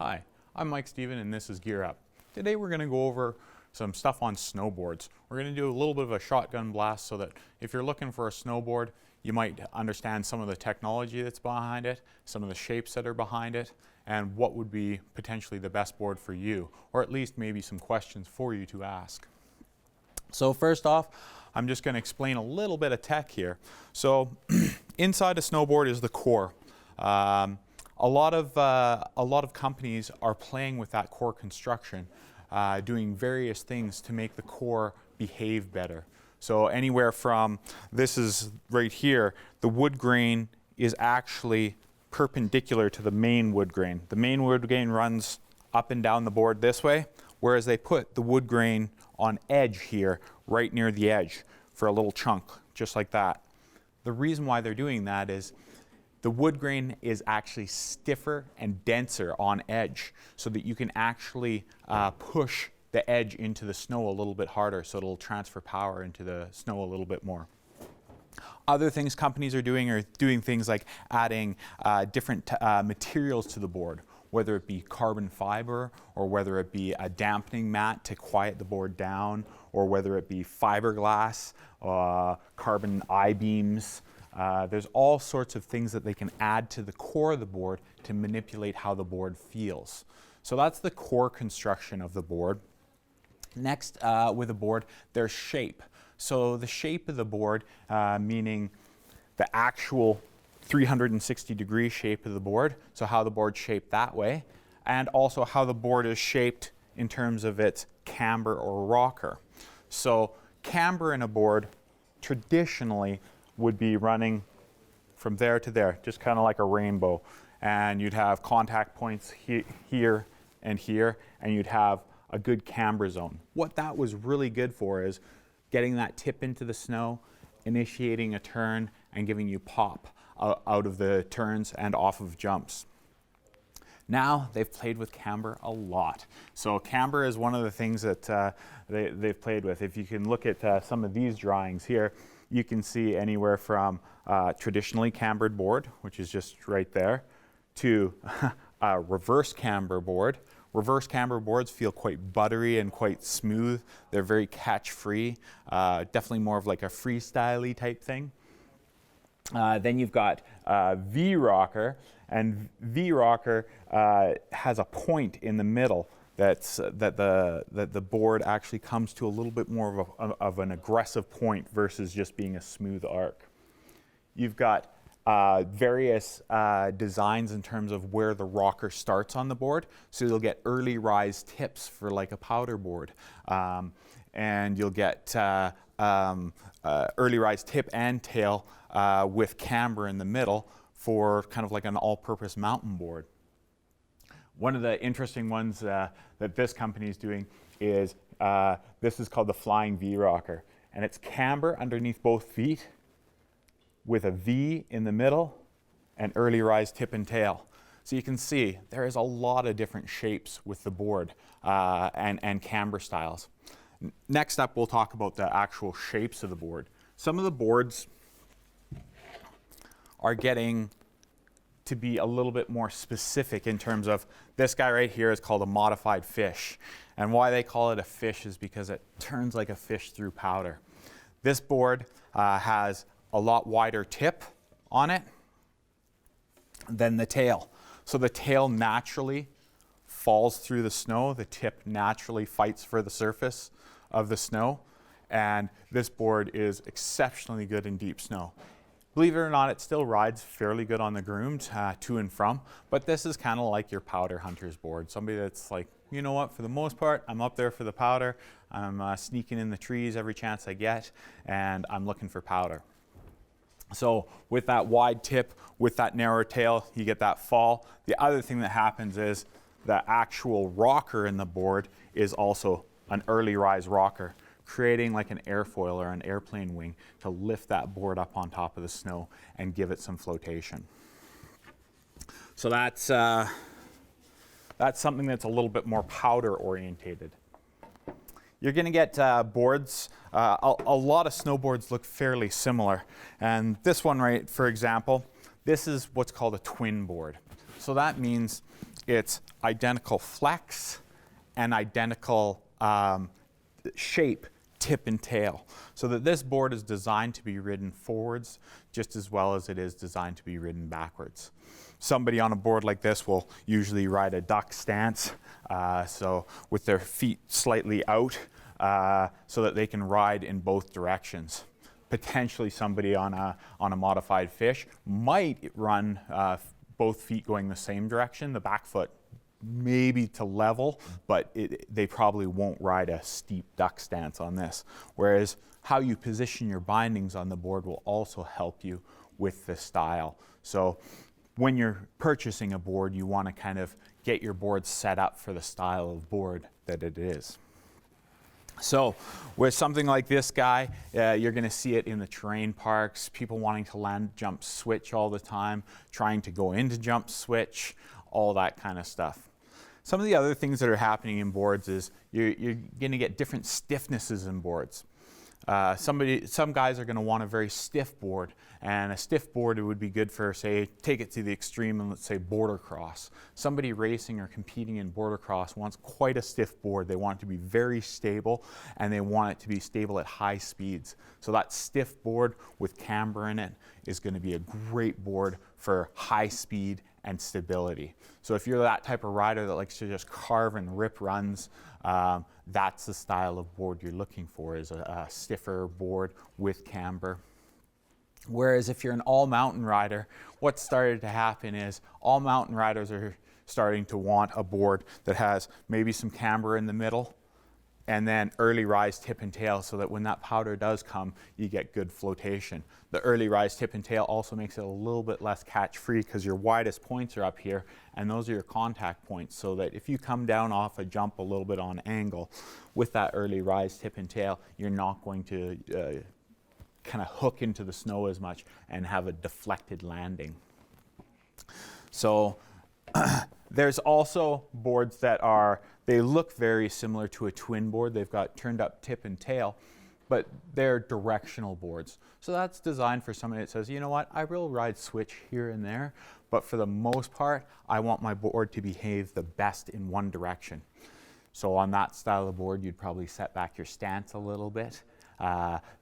Hi, I'm Mike Steven and this is Gear Up. Today we're going to go over some stuff on snowboards. We're going to do a little bit of a shotgun blast so that if you're looking for a snowboard, you might understand some of the technology that's behind it, some of the shapes that are behind it, and what would be potentially the best board for you, or at least maybe some questions for you to ask. So first off, I'm just going to explain a little bit of tech here. So inside a snowboard is the core. A lot of companies are playing with that core construction, doing various things to make the core behave better. So anywhere from, this is right here, the wood grain is actually perpendicular to the main wood grain. The main wood grain runs up and down the board this way, whereas they put the wood grain on edge here, right near the edge, for a little chunk, just like that. The reason why they're doing that is the wood grain is actually stiffer and denser on edge, so that you can actually push the edge into the snow a little bit harder, so it'll transfer power into the snow a little bit more. Other things companies are doing things like adding different materials to the board, whether it be carbon fiber or whether it be a dampening mat to quiet the board down, or whether it be fiberglass, carbon I-beams. There's all sorts of things that they can add to the core of the board to manipulate how the board feels. So that's the core construction of the board. Next, with a board, there's shape. So the shape of the board, meaning the actual 360-degree shape of the board, so how the board's shaped that way, and also how the board is shaped in terms of its camber or rocker. So camber in a board traditionally would be running from there to there, just kind of like a rainbow. And you'd have contact points here and here, and you'd have a good camber zone. What that was really good for is getting that tip into the snow, initiating a turn, and giving you pop out of the turns and off of jumps. Now they've played with camber a lot. So camber is one of the things that they've played with. If you can look at some of these drawings here, you can see anywhere from traditionally cambered board, which is just right there, to a reverse camber board. Reverse camber boards feel quite buttery and quite smooth. They're very catch-free, definitely more of like a freestyle-y type thing. Then you've got V-rocker, and V-rocker has a point in the middle that the board actually comes to a little bit more of an aggressive point versus just being a smooth arc. You've got various designs in terms of where the rocker starts on the board. So you'll get early rise tips for like a powder board. And you'll get early rise tip and tail with camber in the middle for kind of like an all-purpose mountain board. One of the interesting ones that this company is doing is, this is called the Flying V-rocker. And it's camber underneath both feet with a V in the middle and early rise tip and tail. So you can see there is a lot of different shapes with the board and camber styles. Next up, we'll talk about the actual shapes of the board. Some of the boards are getting to be a little bit more specific in terms of, this guy right here is called a modified fish. And why they call it a fish is because it turns like a fish through powder. This board has a lot wider tip on it than the tail. So the tail naturally falls through the snow. The tip naturally fights for the surface of the snow. And this board is exceptionally good in deep snow. Believe it or not, it still rides fairly good on the groomed to and from, but this is kind of like your powder hunter's board. Somebody that's like, you know what, for the most part, I'm up there for the powder. I'm sneaking in the trees every chance I get, and I'm looking for powder. So with that wide tip, with that narrow tail, you get that fall. The other thing that happens is the actual rocker in the board is also an early rise rocker, creating like an airfoil or an airplane wing to lift that board up on top of the snow and give it some flotation. So that's something that's a little bit more powder orientated. You're going to get boards. A lot of snowboards look fairly similar. And this one, right, for example, this is what's called a twin board. So that means it's identical flex and identical shape, tip and tail, so that this board is designed to be ridden forwards just as well as it is designed to be ridden backwards. Somebody on a board like this will usually ride a duck stance, so with their feet slightly out, so that they can ride in both directions. Potentially somebody on a modified fish might run both feet going the same direction, the back foot maybe to level, but they probably won't ride a steep duck stance on this. Whereas how you position your bindings on the board will also help you with the style. So when you're purchasing a board, you want to kind of get your board set up for the style of board that it is. So with something like this guy, you're going to see it in the terrain parks, people wanting to land jump switch all the time, trying to go into jump switch, all that kind of stuff. Some of the other things that are happening in boards is you're going to get different stiffnesses in boards. Some guys are going to want a very stiff board, and a stiff board it would be good for, say, take it to the extreme and let's say border cross. Somebody racing or competing in border cross wants quite a stiff board. They want it to be very stable, and they want it to be stable at high speeds. So that stiff board with camber in it is going to be a great board for high speed and stability. So if you're that type of rider that likes to just carve and rip runs, that's the style of board you're looking for, is a stiffer board with camber. Whereas if you're an all mountain rider, what's started to happen is all mountain riders are starting to want a board that has maybe some camber in the middle and then early rise tip and tail, so that when that powder does come, you get good flotation. The early rise tip and tail also makes it a little bit less catch free because your widest points are up here, and those are your contact points, so that if you come down off a jump a little bit on angle with that early rise tip and tail, you're not going to kind of hook into the snow as much and have a deflected landing. So there's also boards that they look very similar to a twin board. They've got turned up tip and tail, but they're directional boards. So that's designed for somebody that says, you know what, I will ride switch here and there, but for the most part, I want my board to behave the best in one direction. So on that style of board, you'd probably set back your stance a little bit,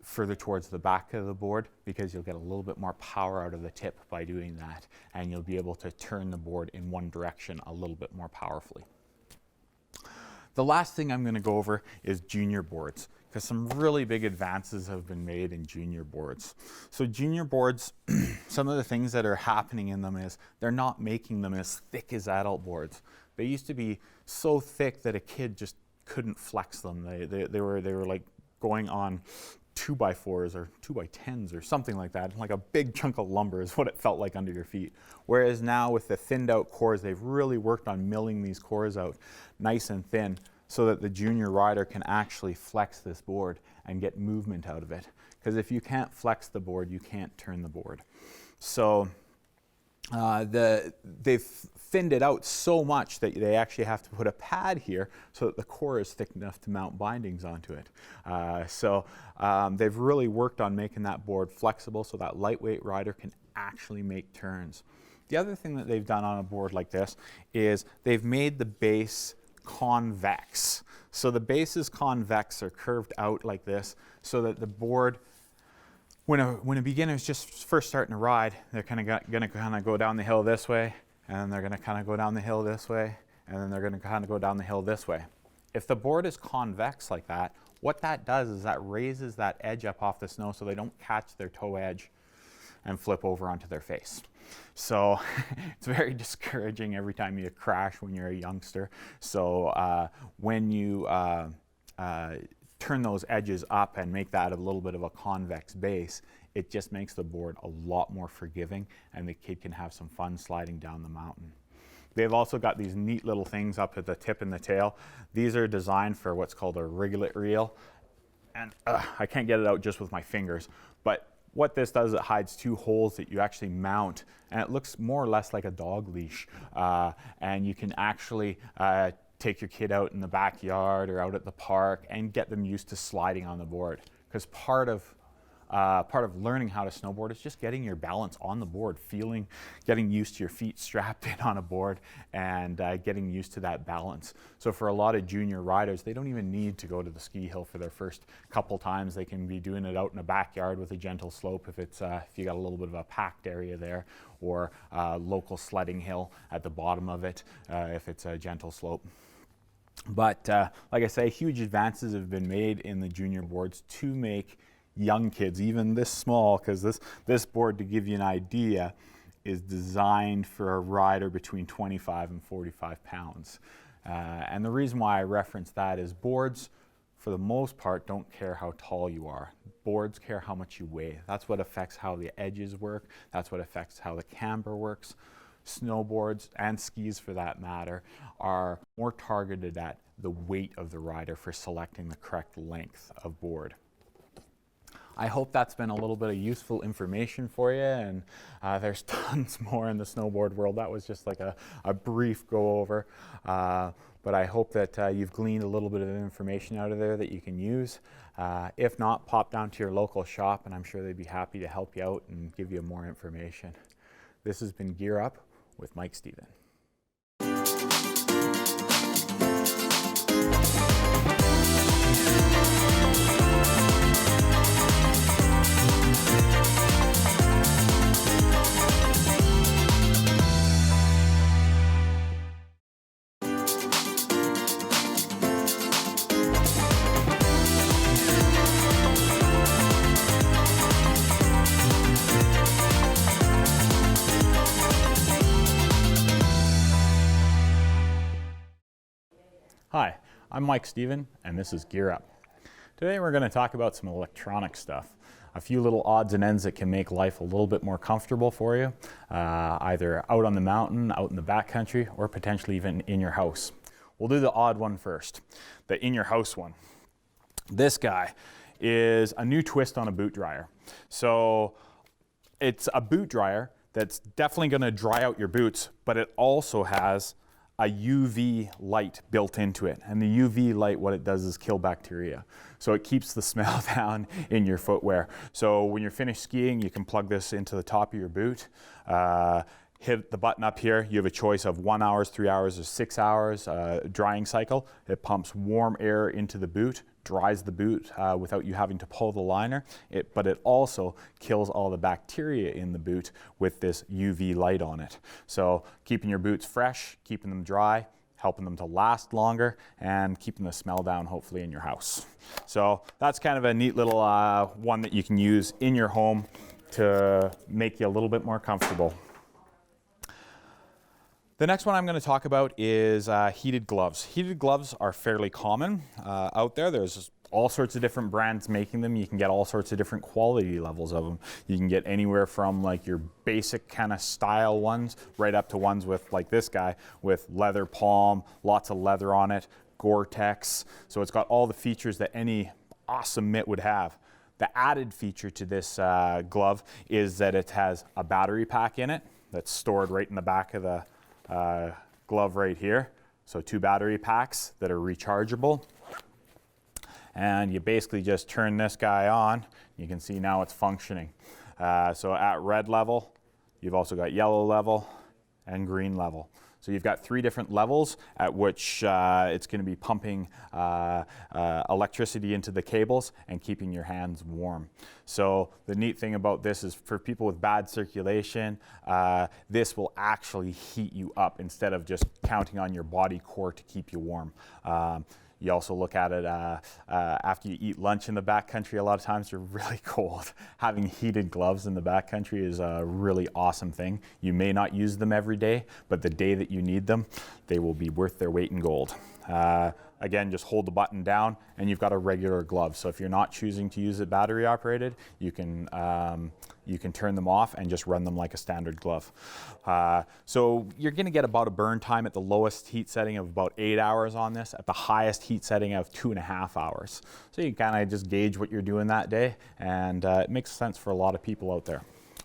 further towards the back of the board, because you'll get a little bit more power out of the tip by doing that, and you'll be able to turn the board in one direction a little bit more powerfully. The last thing I'm going to go over is junior boards, because some really big advances have been made in junior boards. So junior boards, some of the things that are happening in them is they're not making them as thick as adult boards. They used to be so thick that a kid just couldn't flex them. They were like going on 2x4s or 2x10s or something like that. Like a big chunk of lumber is what it felt like under your feet. Whereas now with the thinned out cores, they've really worked on milling these cores out nice and thin so that the junior rider can actually flex this board and get movement out of it. Because if you can't flex the board, you can't turn the board. So they've thinned it out so much that they actually have to put a pad here so that the core is thick enough to mount bindings onto it. They've really worked on making that board flexible so that lightweight rider can actually make turns. The other thing that they've done on a board like this is they've made the base convex. So the bases convex, are curved out like this, so that the board, when a beginner is just first starting to ride, they're going to kind of go down the hill this way, and then they're going to kind of go down the hill this way, and then they're going to kind of go down the hill this way. If the board is convex like that, what that does is that raises that edge up off the snow so they don't catch their toe edge and flip over onto their face. So it's very discouraging every time you crash when you're a youngster. So when you turn those edges up and make that a little bit of a convex base, it just makes the board a lot more forgiving, and the kid can have some fun sliding down the mountain. They've also got these neat little things up at the tip and the tail. These are designed for what's called a riglet reel. And I can't get it out just with my fingers, but what this does, it hides two holes that you actually mount, and it looks more or less like a dog leash. And you can actually take your kid out in the backyard or out at the park and get them used to sliding on the board. Because part of part of learning how to snowboard is just getting your balance on the board, getting used to your feet strapped in on a board and getting used to that balance. So for a lot of junior riders, they don't even need to go to the ski hill for their first couple times. They can be doing it out in a backyard with a gentle slope if you got a little bit of a packed area there, or a local sledding hill at the bottom of it if it's a gentle slope. But like I say, huge advances have been made in the junior boards to make young kids, even this small, because this board, to give you an idea, is designed for a rider between 25 and 45 pounds. And the reason why I reference that is boards, for the most part, don't care how tall you are. Boards care how much you weigh. That's what affects how the edges work. That's what affects how the camber works. Snowboards, and skis for that matter, are more targeted at the weight of the rider for selecting the correct length of board. I hope that's been a little bit of useful information for you, and there's tons more in the snowboard world. That was just like a brief go over, but I hope that you've gleaned a little bit of information out of there that you can use. If not, pop down to your local shop and I'm sure they'd be happy to help you out and give you more information. This has been Gear Up with Mike Stephen. Hi, I'm Mike Stephen, and this is Gear Up. Today we're going to talk about some electronic stuff, a few little odds and ends that can make life a little bit more comfortable for you, either out on the mountain, out in the backcountry, or potentially even in your house. We'll do the odd one first, the in your house one. This guy is a new twist on a boot dryer. So it's a boot dryer that's definitely going to dry out your boots, but it also has a UV light built into it. And the UV light, what it does is kill bacteria. So it keeps the smell down in your footwear. So when you're finished skiing, you can plug this into the top of your boot, hit the button up here. You have a choice of 1 hour, 3 hours, or 6 hours drying cycle. It pumps warm air into the boot, dries the boot without you having to pull the liner, but it also kills all the bacteria in the boot with this UV light on it. So keeping your boots fresh, keeping them dry, helping them to last longer, and keeping the smell down hopefully in your house. So that's kind of a neat little one that you can use in your home to make you a little bit more comfortable. The next one I'm going to talk about is heated gloves. Heated gloves are fairly common out there. There's all sorts of different brands making them. You can get all sorts of different quality levels of them. You can get anywhere from like your basic kind of style ones right up to ones with, like this guy, with leather palm, lots of leather on it, Gore-Tex. So it's got all the features that any awesome mitt would have. The added feature to this glove is that it has a battery pack in it that's stored right in the back of the glove right here. So 2 battery packs that are rechargeable. And you basically just turn this guy on. You can see now it's functioning. So at red level, you've also got yellow level and green level. So you've got 3 different levels at which it's going to be pumping electricity into the cables and keeping your hands warm. So the neat thing about this is for people with bad circulation, this will actually heat you up instead of just counting on your body core to keep you warm. You also look at it after you eat lunch in the backcountry. A lot of times you're really cold. Having heated gloves in the backcountry is a really awesome thing. You may not use them every day, but the day that you need them, they will be worth their weight in gold. Again, just hold the button down and you've got a regular glove. So if you're not choosing to use it battery operated, you can turn them off and just run them like a standard glove. So you're going to get about a burn time at the lowest heat setting of about 8 hours on this, at the highest heat setting of 2.5 hours. So you kind of just gauge what you're doing that day, and it makes sense for a lot of people out there.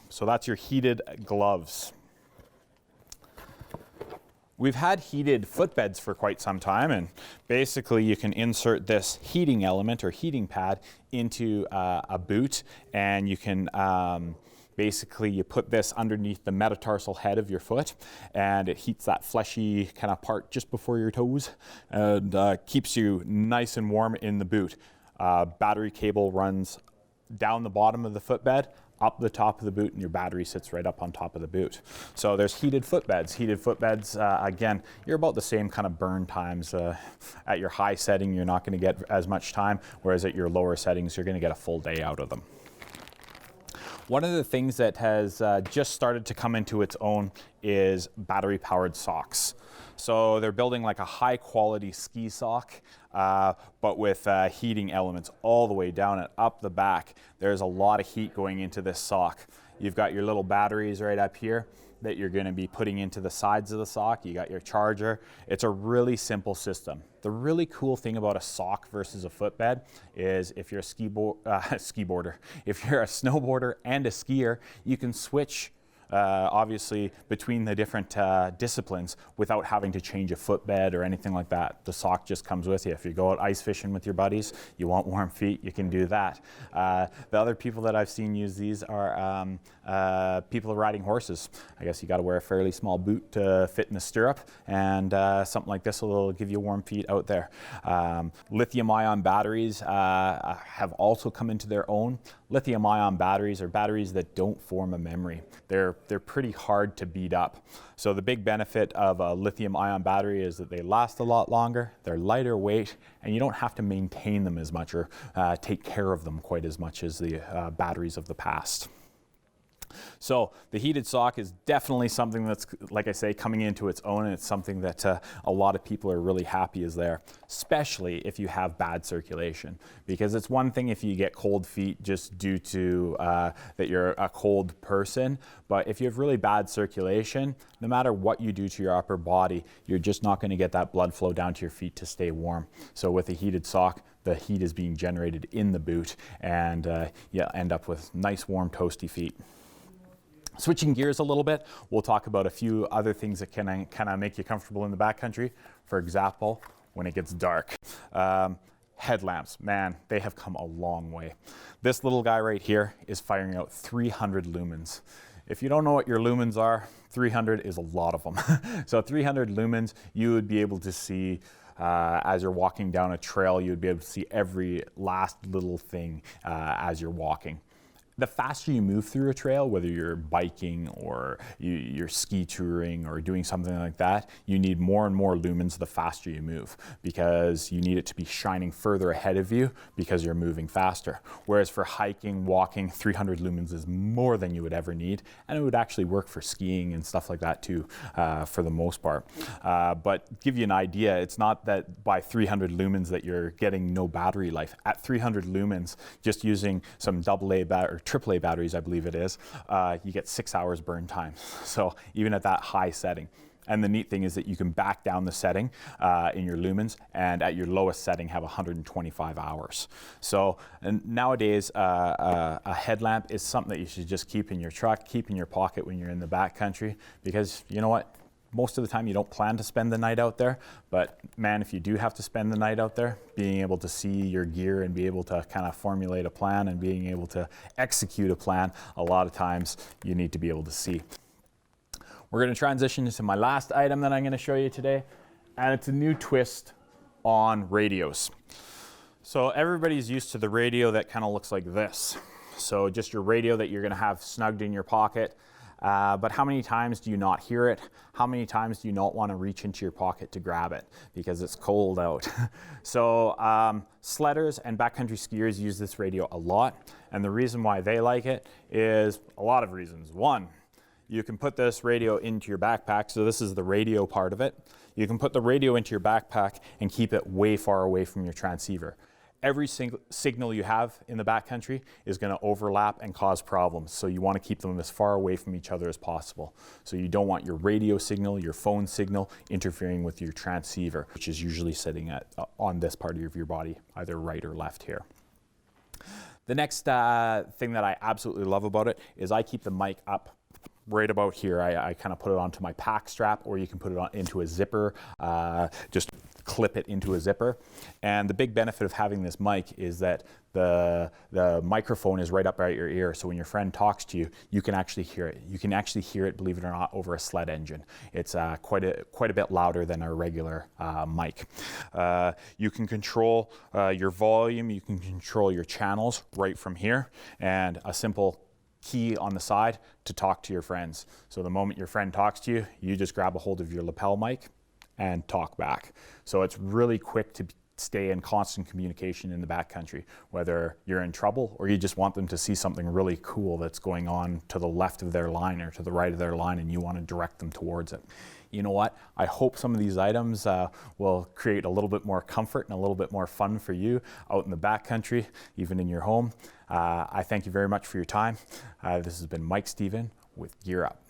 So that's your heated gloves. We've had heated footbeds for quite some time, and basically you can insert this heating element or heating pad into a boot, and you can basically you put this underneath the metatarsal head of your foot, and it heats that fleshy kind of part just before your toes and keeps you nice and warm in the boot. Battery cable runs down the bottom of the footbed, up the top of the boot, and your battery sits right up on top of the boot. So there's heated footbeds. Heated footbeds, again, you're about the same kind of burn times. At your high setting, you're not going to get as much time, whereas at your lower settings, you're going to get a full day out of them. One of the things that has just started to come into its own is battery-powered socks. So they're building like a high-quality ski sock, but with heating elements all the way down and up the back. There's a lot of heat going into this sock. You've got your little batteries right up here that you're going to be putting into the sides of the sock. You got your charger. It's a really simple system. The really cool thing about a sock versus a footbed is if you're a skiboarder, if you're a snowboarder and a skier, you can switch obviously between the different disciplines without having to change a footbed or anything like that. The sock just comes with you. If you go out ice fishing with your buddies, you want warm feet, you can do that. The other people that I've seen use these are people riding horses. I guess you got to wear a fairly small boot to fit in the stirrup, and something like this will give you warm feet out there. Lithium-ion batteries have also come into their own. Lithium-ion batteries are batteries that don't form a memory. They're pretty hard to beat up. So the big benefit of a lithium-ion battery is that they last a lot longer, they're lighter weight, and you don't have to maintain them as much or take care of them quite as much as the batteries of the past. So the heated sock is definitely something that's, like I say, coming into its own, and it's something that a lot of people are really happy is there, especially if you have bad circulation. Because it's one thing if you get cold feet just due to that you're a cold person, but if you have really bad circulation, no matter what you do to your upper body, you're just not going to get that blood flow down to your feet to stay warm. So with a heated sock, the heat is being generated in the boot, and you end up with nice, warm, toasty feet. Switching gears a little bit, we'll talk about a few other things that can kind of make you comfortable in the backcountry. For example, when it gets dark. Headlamps, man, they have come a long way. This little guy right here is firing out 300 lumens. If you don't know what your lumens are, 300 is a lot of them. So 300 lumens, you would be able to see as you're walking down a trail, you would be able to see every last little thing as you're walking. The faster you move through a trail, whether you're biking or you're ski touring or doing something like that, you need more and more lumens the faster you move, because you need it to be shining further ahead of you because you're moving faster. Whereas for hiking, walking, 300 lumens is more than you would ever need, and it would actually work for skiing and stuff like that too, for the most part. But to give you an idea, it's not that by 300 lumens that you're getting no battery life. At 300 lumens, just using some AA or AAA batteries, I believe it is, you get 6 hours burn time. So even at that high setting. And the neat thing is that you can back down the setting in your lumens, and at your lowest setting have 125 hours. So and nowadays, a headlamp is something that you should just keep in your truck, keep in your pocket when you're in the backcountry, because you know what? Most of the time you don't plan to spend the night out there, but man, if you do have to spend the night out there, being able to see your gear and be able to kind of formulate a plan and being able to execute a plan, a lot of times you need to be able to see. We're going to transition into my last item that I'm going to show you today, and it's a new twist on radios. So everybody's used to the radio that kind of looks like this. So just your radio that you're going to have snugged in your pocket. But how many times do you not hear it? How many times do you not want to reach into your pocket to grab it because it's cold out? So sledders and backcountry skiers use this radio a lot, and the reason why they like it is a lot of reasons. One, you can put this radio into your backpack, so this is the radio part of it. You can put the radio into your backpack and keep it way far away from your transceiver. Every single signal you have in the backcountry is going to overlap and cause problems. So you want to keep them as far away from each other as possible. So you don't want your radio signal, your phone signal interfering with your transceiver, which is usually sitting on this part of your body, either right or left here. The next thing that I absolutely love about it is I keep the mic up right about here. I kind of put it onto my pack strap, or you can put it into a zipper, just clip it into a zipper. And the big benefit of having this mic is that the microphone is right up at your ear, so when your friend talks to you, you can actually hear it. You can actually hear it, believe it or not, over a sled engine. It's quite a bit louder than a regular mic. You can control your volume, you can control your channels right from here, and a simple key on the side to talk to your friends. So the moment your friend talks to you, you just grab a hold of your lapel mic and talk back. So it's really quick to stay in constant communication in the backcountry, whether you're in trouble or you just want them to see something really cool that's going on to the left of their line or to the right of their line, and you want to direct them towards it. You know what? I hope some of these items will create a little bit more comfort and a little bit more fun for you out in the backcountry, even in your home. I thank you very much for your time. This has been Mike Stephen with Gear Up.